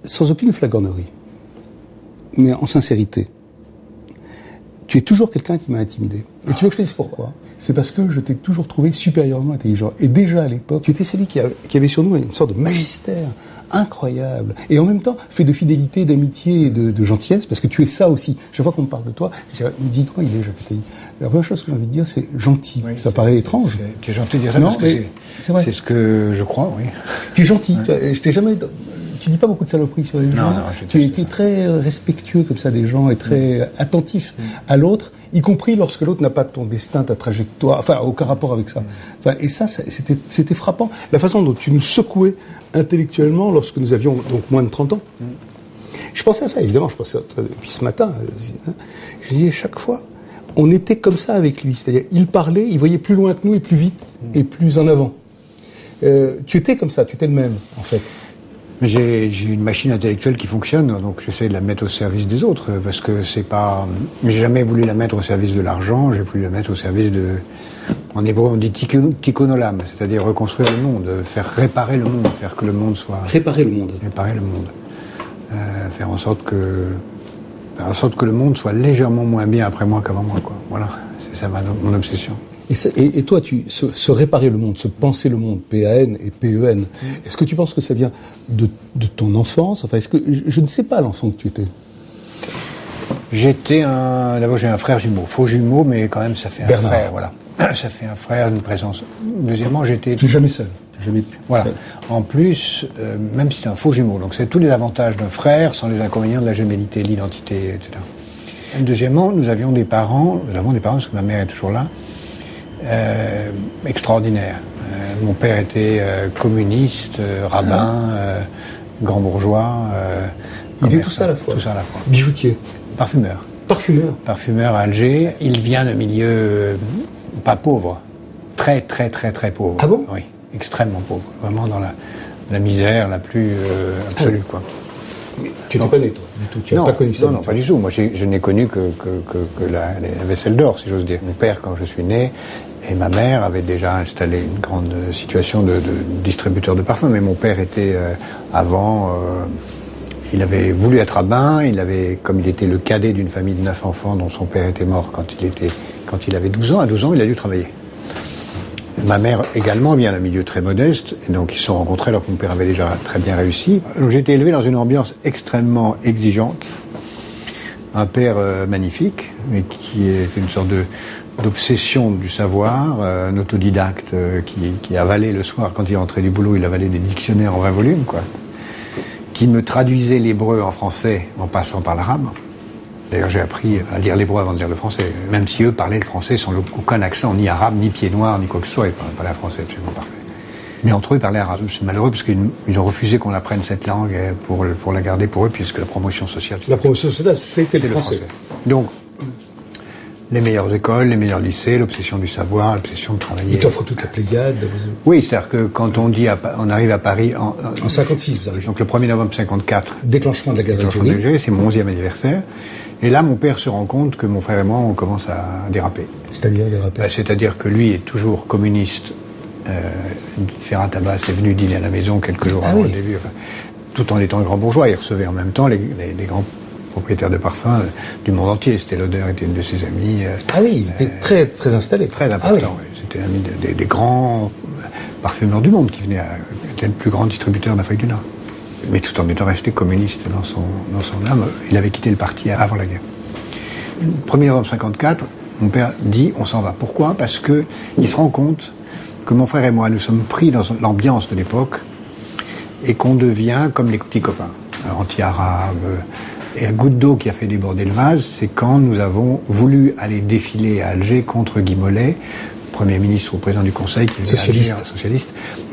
sans aucune flagornerie, mais en sincérité, tu es toujours quelqu'un qui m'a intimidé. Et tu veux que je te dise pourquoi ? C'est parce que je t'ai toujours trouvé supérieurement intelligent. Et déjà à l'époque, tu étais celui qui avait sur nous une sorte de magistère incroyable. Et en même temps, fait de fidélité, d'amitié et de gentillesse, parce que tu es ça aussi. Chaque fois qu'on me parle de toi, je me dis comment il est, Jacques Attali. La première chose que j'ai envie de dire, c'est gentil. Oui, ça paraît étrange. Tu es gentil de dire ça, non, parce que c'est ce que je crois, oui. Tu es gentil. Ouais. Je t'ai jamais... Tu dis pas beaucoup de saloperies sur les gens. Non, tu es très respectueux comme ça des gens et très attentif à l'autre, y compris lorsque l'autre n'a pas ton destin, ta trajectoire, enfin aucun rapport avec ça. Enfin, et ça, c'était frappant. La façon dont tu nous secouais intellectuellement lorsque nous avions donc moins de 30 ans. Je pensais à ça, évidemment, je pensais à toi depuis ce matin. Je disais chaque fois, on était comme ça avec lui. C'est-à-dire, il parlait, il voyait plus loin que nous et plus vite et plus en avant. Tu étais comme ça, tu étais le même, en fait. J'ai une machine intellectuelle qui fonctionne, donc j'essaie de la mettre au service des autres, parce que c'est pas... J'ai jamais voulu la mettre au service de l'argent, j'ai voulu la mettre au service de... En hébreu, on dit tikkun olam, c'est-à-dire reconstruire le monde, faire réparer le monde, faire que le monde soit... Réparer le monde. Réparer le monde. Faire en sorte que le monde soit légèrement moins bien après moi qu'avant moi, quoi. Voilà, c'est ça mon obsession. Et toi, se réparer le monde, se penser le monde, P-A-N et P-E-N, est-ce que tu penses que ça vient de ton enfance ? Enfin, est-ce que je ne sais pas l'enfant que tu étais. D'abord, j'ai un frère jumeau, faux jumeau, mais quand même, ça fait un Bernard. frère, voilà. Ça fait un frère, une présence. Deuxièmement, Tu n'es jamais seul. Voilà. En plus, même si c'est un faux jumeau, donc c'est tous les avantages d'un frère sans les inconvénients de la gémellité, l'identité, etc. Et deuxièmement, nous avons des parents parce que ma mère est toujours là, extraordinaire. Mon père était communiste, rabbin, grand bourgeois. Il était tout ça à la fois. Tout ça à la fois. Bijoutier. Parfumeur. Parfumeur À Alger. Il vient de milieu pas pauvre, très très très très pauvre. Ah bon ? Oui, extrêmement pauvre. Vraiment dans la misère la plus absolue, quoi. Tu n'étais pas né, toi, du tout. Tu n'as pas connu ça. Non, pas du tout. Moi, je n'ai connu que la vaisselle d'or, si j'ose dire. Mon père, quand je suis né, et ma mère avait déjà installé une grande situation de distributeur de parfums. Mais mon père était avant. Il avait voulu être rabbin. Comme il était le cadet d'une famille de 9 enfants, dont son père était mort quand il avait 12 ans. À 12 ans, il a dû travailler. Ma mère également vient d'un milieu très modeste, et donc ils se sont rencontrés alors que mon père avait déjà très bien réussi. Donc j'ai été élevé dans une ambiance extrêmement exigeante. Un père magnifique, mais qui est une sorte d'obsession du savoir, un autodidacte qui avalait le soir, quand il rentrait du boulot, il avalait des dictionnaires en 20 volumes, quoi. Qui me traduisait l'hébreu en français en passant par l'arabe. D'ailleurs, j'ai appris à lire l'hébreu avant de lire le français, même si eux parlaient le français sans aucun accent, ni arabe, ni pied noir, ni quoi que ce soit, ils parlaient un français absolument parfait. Mais entre eux, ils parlaient arabe. C'est malheureux parce qu'ils ont refusé qu'on apprenne cette langue pour la garder pour eux, puisque la promotion sociale... La promotion sociale, c'était le français. Donc, les meilleures écoles, les meilleurs lycées, l'obsession du savoir, l'obsession de travailler... Ils t'offrent toute la pléiade. Oui, c'est-à-dire que quand on arrive à Paris... En 56, vous arrivez. Donc le 1er novembre 54... Déclenchement de la guerre d'Algérie. C'est mon 11e anniversaire. Et là, mon père se rend compte que mon frère et moi, on commence à déraper. C'est-à-dire déraper ? C'est-à-dire que lui est toujours communiste. Ferrat Abbas est venu dîner à la maison quelques jours avant le début. Enfin, tout en étant grand bourgeois, il recevait en même temps les grands propriétaires de parfums du monde entier. C'était Lauder, était une de ses amies. Il était très, très installé. Très important, oui. C'était l'ami des grands parfumeurs du monde qui venaient était le plus grand distributeur d'Afrique du Nord. Mais tout en étant resté communiste dans son âme, il avait quitté le parti avant la guerre. Le 1er novembre 54, mon père dit on s'en va. Pourquoi ? Parce que il se rend compte que mon frère et moi, nous sommes pris dans l'ambiance de l'époque et qu'on devient comme les petits copains, anti-arabes. Et un goutte d'eau qui a fait déborder le vase, c'est quand nous avons voulu aller défiler à Alger contre Guy Mollet, Premier ministre ou président du Conseil, qui est socialiste,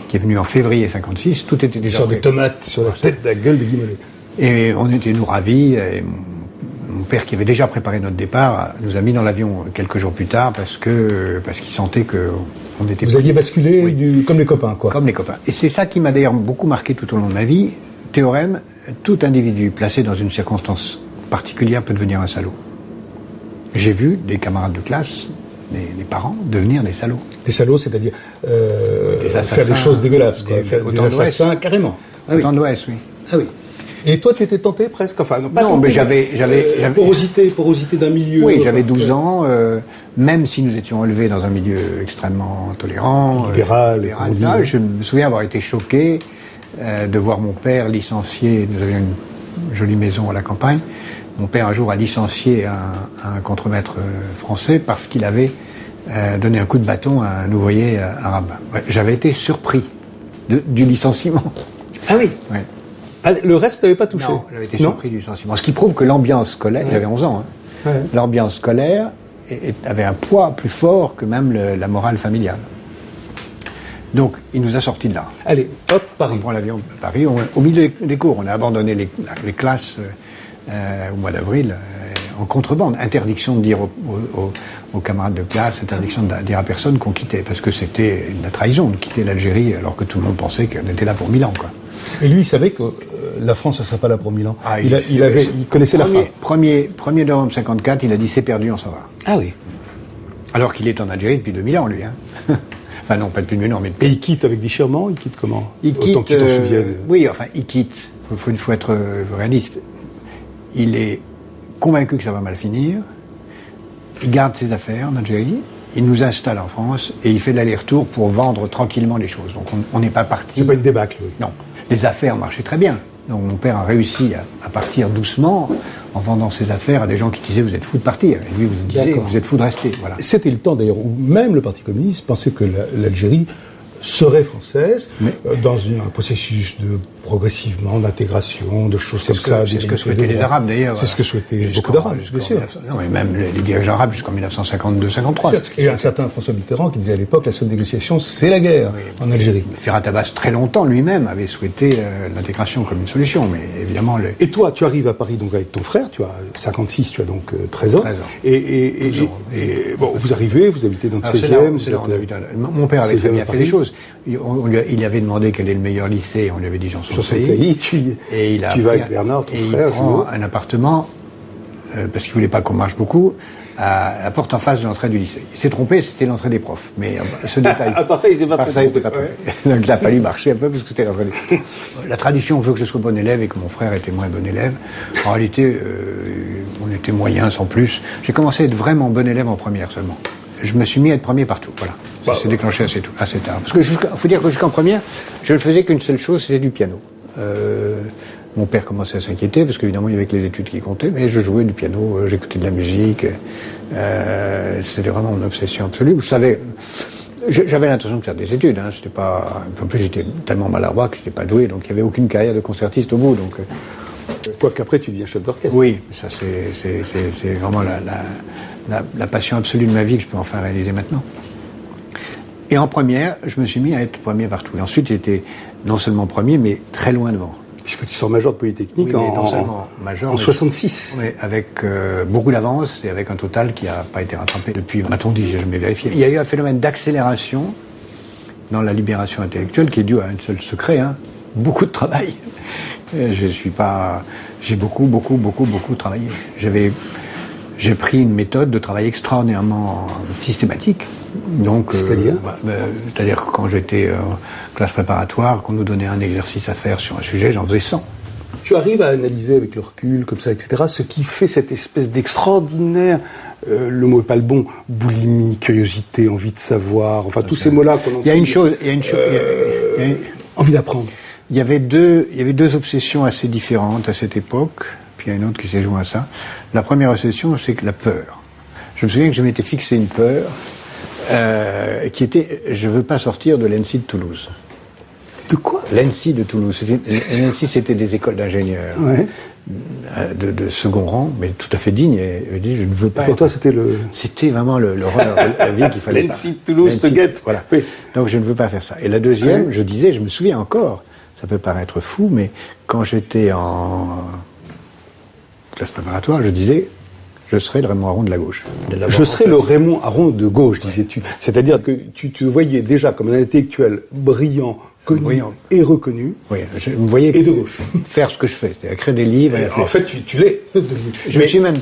qui est venu en février 56. Tout était déjà... Sur des tomates sur la tête de la gueule de Guy Mollet. Et on était, nous, ravis. Et mon père, qui avait déjà préparé notre départ, nous a mis dans l'avion quelques jours plus tard parce qu'il sentait que on était... Vous aviez basculé comme les copains, quoi. Comme les copains. Et c'est ça qui m'a d'ailleurs beaucoup marqué tout au long de ma vie. Théorème, tout individu placé dans une circonstance particulière peut devenir un salaud. J'ai vu des camarades de classe, des parents, devenir des salauds. Des salauds, c'est-à-dire des assassins, faire des choses dégueulasses, quoi. Faire des assassins, carrément. Autant de l'Ouest, oui. Ah oui. Et toi, tu étais tenté presque, enfin non, pas Non, tenté, mais j'avais porosité d'un milieu. Oui, j'avais 12 ans, même si nous étions élevés dans un milieu extrêmement tolérant, libéral, je me souviens avoir été choqué de voir mon père licencier. Nous avions une jolie maison à la campagne. Mon père, un jour, a licencié un contremaître français parce qu'il avait donné un coup de bâton à un ouvrier arabe. Ouais, j'avais été surpris du licenciement. Ah oui. Ouais. Ah, le reste n'avait pas touché. Non, j'avais été surpris du licenciement. Ce qui prouve que l'ambiance scolaire, j'avais 11 ans, hein, l'ambiance scolaire avait un poids plus fort que même la morale familiale. Donc, il nous a sortis de là. Allez, hop, Paris. On prend l'avion à Paris, au milieu des cours. On a abandonné les classes au mois d'avril en contrebande. Interdiction de dire aux camarades de classe, interdiction de dire à personne qu'on quittait, parce que c'était une trahison de quitter l'Algérie alors que tout le monde pensait qu'on était là pour 1000 ans, quoi. Et lui, il savait que la France ne serait pas là pour 1000 ans. Ah, il connaissait la fin. 1er novembre 54, il a dit c'est perdu, on s'en va. Ah oui. Alors qu'il est en Algérie depuis 2000 ans, lui. Hein. Enfin non, pas depuis 2000 ans, mais... Et il quitte avec déchirement, il quitte comment? Il quitte... Autant que tu t'en souviennes. Oui, enfin, il quitte. Il faut être réaliste. Il est convaincu que ça va mal finir. Il garde ses affaires en Algérie. Il nous installe en France et il fait de l'aller-retour pour vendre tranquillement les choses. Donc on n'est pas parti... C'est pas une débâcle, oui. Non. Les affaires marchaient très bien. Donc mon père a réussi à partir doucement en vendant ses affaires à des gens qui disaient vous êtes fous de partir. Et lui vous disait vous êtes fous de rester. Voilà. C'était le temps d'ailleurs où même le Parti communiste pensait que l'Algérie serait française, dans un processus de progressivement d'intégration, de choses comme ça. C'est ce que souhaitaient les Arabes d'ailleurs. C'est ce que souhaitaient beaucoup d'Arabes, bien sûr. Non, mais même les dirigeants arabes jusqu'en 1952-53. Il y a un certain François Mitterrand qui disait à l'époque la seule négociation, c'est la guerre en Algérie. Ferhat Abbas, très longtemps, lui-même, avait souhaité l'intégration comme une solution, mais évidemment... Et toi, tu arrives à Paris donc avec ton frère, tu as 56, tu as donc 13 ans. 13 ans. Et bon, vous arrivez, vous habitez dans le 16e. C'est là où on habite. Mon père avait très bien fait les choses. Il avait demandé quel est le meilleur lycée, on lui avait dit Janson-de-Sailly, tu vas avec Bernard, ton frère. Et il prend un appartement, parce qu'il ne voulait pas qu'on marche beaucoup, à la porte en face de l'entrée du lycée. Il s'est trompé, c'était l'entrée des profs. Mais ce détail... À part ça, il s'est pas trompé. Donc il a fallu marcher un peu, parce que c'était l'entrée des profs. La tradition veut que je sois bon élève et que mon frère était moins bon élève. En réalité, on était moyens, sans plus. J'ai commencé à être vraiment bon élève en première seulement. Je me suis mis à être premier partout, voilà. Ça s'est déclenché assez tard. Parce que faut dire que jusqu'en première, je ne faisais qu'une seule chose, c'était du piano. Mon père commençait à s'inquiéter, parce qu'évidemment, il y avait que les études qui comptaient, mais je jouais du piano, j'écoutais de la musique. C'était vraiment mon obsession absolue. Je savais... J'avais l'intention de faire des études, hein. C'était pas... En plus, j'étais tellement maladroit que je n'étais pas doué, donc il n'y avait aucune carrière de concertiste au bout, donc... Quoique après, tu deviens chef d'orchestre. Oui, ça c'est vraiment la passion absolue de ma vie que je peux enfin réaliser maintenant. Et en première, je me suis mis à être premier partout. Et ensuite, j'étais non seulement premier, mais très loin devant. Puisque tu sors major de Polytechnique en 66. Oui, avec beaucoup d'avance et avec un total qui n'a pas été rattrapé depuis, m'a-t-on dit, j'ai jamais vérifié. Il y a eu un phénomène d'accélération dans la libération intellectuelle qui est dû à un seul secret, hein, beaucoup de travail. J'ai beaucoup travaillé. J'ai pris une méthode de travail extraordinairement systématique. Donc, c'est-à-dire que quand j'étais en classe préparatoire, qu'on nous donnait un exercice à faire sur un sujet, j'en faisais 100. Tu arrives à analyser avec le recul, comme ça, etc., ce qui fait cette espèce d'extraordinaire, le mot n'est pas le bon, boulimie, curiosité, envie de savoir, enfin tous ces mots-là qu'on entend. Il y a une chose, envie d'apprendre. Il y avait deux obsessions assez différentes à cette époque, puis il y a une autre qui s'est jointe à ça. La première obsession, c'est que la peur. Je me souviens que je m'étais fixé une peur qui était, je veux pas sortir de l'ENSI de Toulouse. De quoi? L'ENSI de Toulouse. L'ENSI, c'était des écoles d'ingénieurs de second rang, mais tout à fait dignes. Et je dis, je ne veux pas. Pour toi, c'était le... C'était vraiment l'horreur de la vie qu'il fallait pas. L'ENSI de Toulouse te guette. Voilà. Oui. Donc je ne veux pas faire ça. Et la deuxième, je disais, je me souviens encore, ça peut paraître fou, mais quand j'étais en classe préparatoire, je disais, je serai le Raymond Aron de la gauche. Je serai le Raymond Aron de gauche, disais-tu. C'est-à-dire que tu te voyais déjà comme un intellectuel brillant, connu et reconnu. Oui, je me voyais et de gauche. Faire ce que je fais, c'est-à-dire écrire des livres. En fait, tu l'es. Je me suis même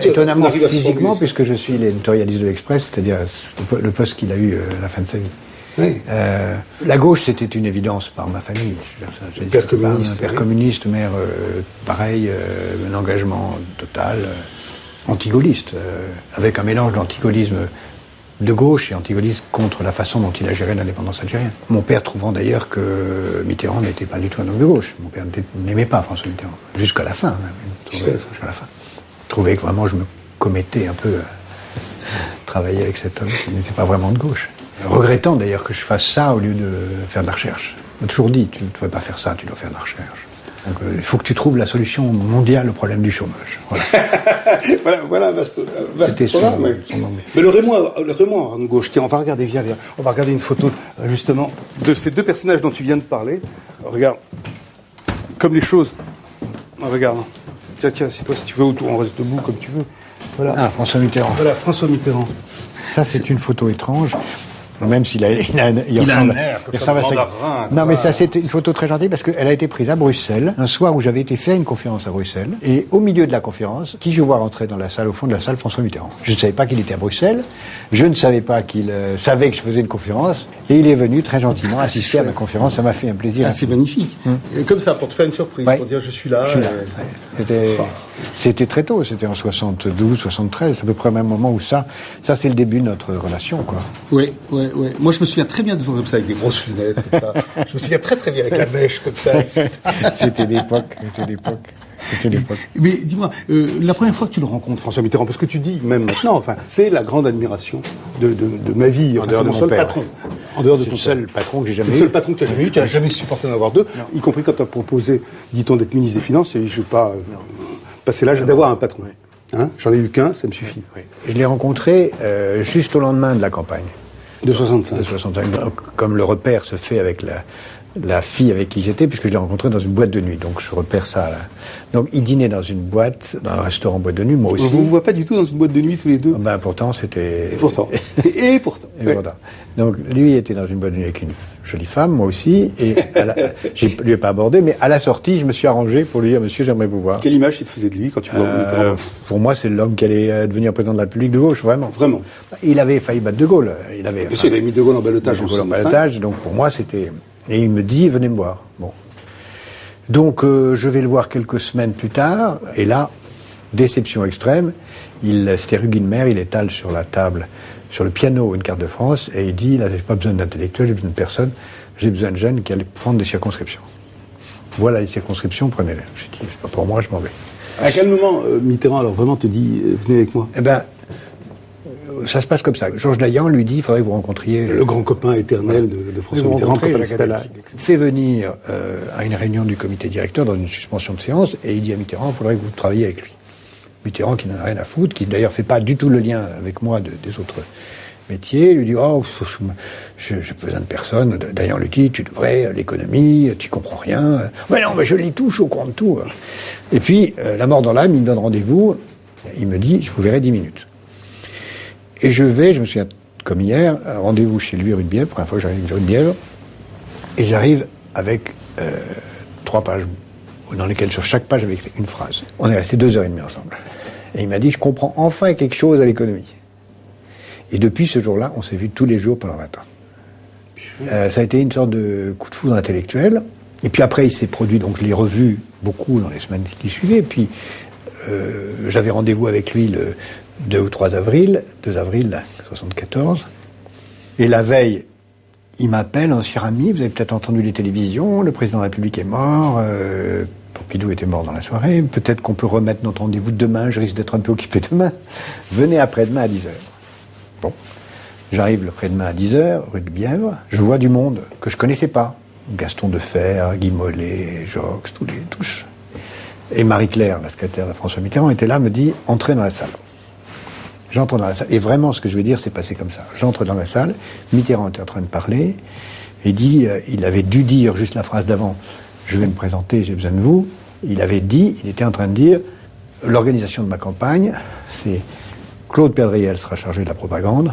étonnamment physiquement, puisque je suis l'éditorialiste de l'Express, c'est-à-dire le poste qu'il a eu à la fin de sa vie. Oui. La gauche, c'était une évidence par ma famille. Père communiste. Père communiste, mère, pareil, un engagement total, antigaulliste, avec un mélange d'antigaullisme de gauche et antigaullisme contre la façon dont il a géré l'indépendance algérienne. Mon père trouvant d'ailleurs que Mitterrand n'était pas du tout un homme de gauche. Mon père n'aimait pas François Mitterrand, jusqu'à la fin. Jusqu'à la fin. Il trouvait que vraiment je me commettais un peu travailler avec cet homme qui n'était pas vraiment de gauche. Regrettant d'ailleurs que je fasse ça au lieu de faire de la recherche. On m'a toujours dit, tu ne devrais pas faire ça, tu dois faire de la recherche. Donc il faut que tu trouves la solution mondiale au problème du chômage. Voilà, vaste programme. Mais le Raymond en gauche, tiens, on va regarder, viens. On va regarder une photo, justement, de ces deux personnages dont tu viens de parler. Regarde, comme les choses. Regarde. Tiens, si toi, si tu veux, autour, on reste debout comme tu veux. Voilà. Ah, François Mitterrand. Voilà, François Mitterrand. Ça, c'est une photo étrange. Même s'il a un air comme ça, mandarin. Non, mais ça, c'était une photo très gentille parce qu'elle a été prise à Bruxelles, un soir où j'avais été faire une conférence à Bruxelles. Et au milieu de la conférence, qui je vois rentrer dans la salle, au fond de la salle, François Mitterrand. Je ne savais pas qu'il était à Bruxelles. Je ne savais pas qu'il savait que je faisais une conférence. Et il est venu très gentiment assister à ma conférence. Ça m'a fait un plaisir. Ah, c'est magnifique. Et comme ça, pour te faire une surprise, pour dire je suis là. C'était très tôt, c'était en 72, 73, à peu près au même moment où ça c'est le début de notre relation, quoi. Oui. Moi, je me souviens très bien de vous comme ça, avec des grosses lunettes, comme ça. Je me souviens très très bien avec la mèche, comme ça. C'était l'époque. Mais dis-moi, la première fois que tu le rencontres, François Mitterrand, parce que tu dis, même maintenant, enfin, c'est la grande admiration de ma vie, en dehors de mon seul père. Patron. En dehors de ton ton seul patron que j'ai jamais eu. C'est le seul patron que tu as jamais eu, tu n'as jamais supporté d'en avoir deux, y compris quand tu as proposé, dit-on, d'être ministre des Finances, et je ne vais pas passer l'âge d'avoir un patron. Hein, j'en ai eu qu'un, ça me suffit. Oui. Je l'ai rencontré juste au lendemain de la campagne. De 65. Donc, comme le repère se fait avec la fille avec qui j'étais, puisque je l'ai rencontré dans une boîte de nuit. Donc je repère ça là. Donc il dînait dans une boîte, dans un restaurant boîte de nuit, moi aussi. On ne vous voit pas du tout dans une boîte de nuit tous les deux. Ben pourtant c'était... Et pourtant. Et pourtant. Donc lui était dans une boîte de nuit avec une jolie femme, moi aussi, et je lui ai pas abordé, mais à la sortie, je me suis arrangé pour lui dire, monsieur, j'aimerais vous voir. Quelle image tu te faisais de lui quand tu vois Pour moi, c'est l'homme qui allait devenir président de la République de gauche, vraiment. Vraiment. Il avait failli battre De Gaulle. Il avait mis De Gaulle en ballottage en 65. Donc pour moi, c'était... Et il me dit, venez me voir. Bon. Donc je vais le voir quelques semaines plus tard, et là, déception extrême, c'était rue Guilmer, il étale sur la table, sur le piano, une carte de France, et il dit, là, j'ai pas besoin d'intellectuels, j'ai besoin de personne, j'ai besoin de jeunes qui allaient prendre des circonscriptions. Voilà les circonscriptions, prenez-les. Je dis, c'est pas pour moi, je m'en vais. À quel moment Mitterrand, alors vraiment, te dit, venez avec moi? Eh ben, ça se passe comme ça. Georges Dayan lui dit, il faudrait que vous rencontriez... Le grand copain éternel de François Mitterrand, fait venir à une réunion du comité directeur dans une suspension de séance, et il dit à Mitterrand, il faudrait que vous travailliez avec lui. Mitterrand, qui n'en a rien à foutre, qui d'ailleurs fait pas du tout le lien avec moi des autres métiers, lui dit, oh, j'ai besoin de personne. Dayan lui dit, tu devrais, l'économie, tu comprends rien. Ouais, non, mais je lis tout, je suis au courant de tout. Et puis, la mort dans l'âme, il me donne rendez-vous, il me dit, je vous verrai 10 minutes. Et je me souviens comme hier, un rendez-vous chez lui rue de Bièvre, première fois que j'arrive rue de Bièvre, et j'arrive avec 3 pages, dans lesquelles sur chaque page j'avais écrit une phrase. On est restés 2h30 ensemble. Et il m'a dit, je comprends enfin quelque chose à l'économie. Et depuis ce jour-là, on s'est vu tous les jours pendant 20 ans. Ça a été une sorte de coup de foudre intellectuel. Et puis après, il s'est produit, donc je l'ai revu beaucoup dans les semaines qui suivaient. Et puis, j'avais rendez-vous avec lui le 2 ou 3 avril, 2 avril 1974. Et la veille, il m'appelle, en cher ami, vous avez peut-être entendu les télévisions, le président de la République est mort, Pompidou était mort dans la soirée, peut-être qu'on peut remettre notre rendez-vous de demain, je risque d'être un peu occupé demain. Venez après-demain à 10h. Bon, j'arrive après-demain à 10h, rue de Bièvre, je vois du monde que je connaissais pas. Gaston Defer, Guy Mollet, Jox, tous. Et Marie-Claire, la secrétaire de François Mitterrand, était là, me dit, entrez dans la salle. J'entre dans la salle. Et vraiment, ce que je vais dire, c'est passé comme ça. J'entre dans la salle, Mitterrand était en train de parler, et dit, il avait dû dire juste la phrase d'avant, je vais me présenter, j'ai besoin de vous. Il était en train de dire, l'organisation de ma campagne, c'est Claude Perdriel sera chargé de la propagande,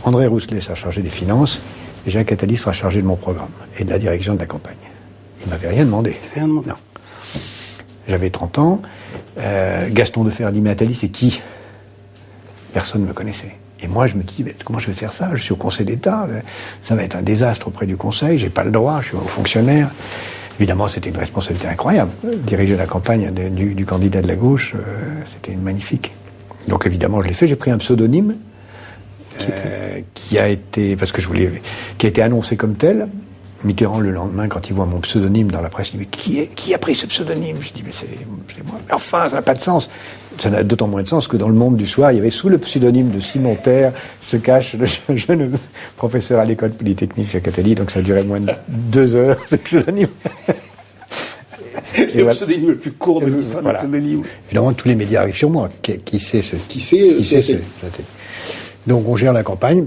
André Rousselet sera chargé des finances, et Jacques Attali sera chargé de mon programme et de la direction de la campagne. Il m'avait rien demandé. Rien demandé. Non. J'avais 30 ans. Gaston Defer dit, mais Attali, c'est qui? Personne ne me connaissait. Et moi, je me dis, mais comment je vais faire ça? Je suis au Conseil d'État, ça va être un désastre auprès du Conseil, j'ai pas le droit, je suis haut fonctionnaire. Évidemment, c'était une responsabilité incroyable. Diriger la campagne du candidat de la gauche, c'était magnifique. Donc évidemment, je l'ai fait, j'ai pris un pseudonyme qui a été annoncé comme tel. Mitterrand, le lendemain, quand il voit mon pseudonyme dans la presse, il dit « Mais qui a pris ce pseudonyme ?» Je dis « Mais c'est moi. » Mais enfin, ça n'a pas de sens. Ça n'a d'autant moins de sens que dans Le Monde du soir, il y avait sous le pseudonyme de Simon Terre se cache le jeune professeur à l'école polytechnique Jacques Attali, donc ça durait moins de 2 heures, ce pseudonyme. Le pseudonyme le plus court de l'histoire voilà. de livre. Évidemment, tous les médias arrivent sur moi. Qui sait Donc on gère la campagne.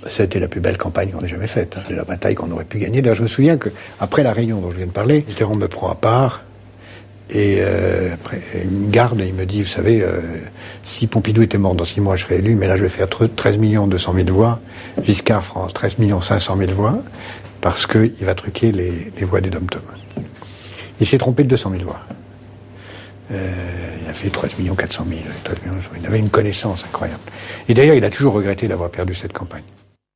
C'était la plus belle campagne qu'on ait jamais faite. C'était la bataille qu'on aurait pu gagner. D'ailleurs, je me souviens qu'après la réunion dont je viens de parler, Mitterrand me prend à part et après, il me garde et il me dit, vous savez, si Pompidou était mort dans 6 mois, je serais élu, mais là je vais faire 13 200 000 voix. Giscard, France, 13 500 000 voix, parce qu'il va truquer les voix des dom-toms. Il s'est trompé de 200 000 voix. Il a fait 13 400 000. Il avait une connaissance incroyable. Et d'ailleurs, il a toujours regretté d'avoir perdu cette campagne.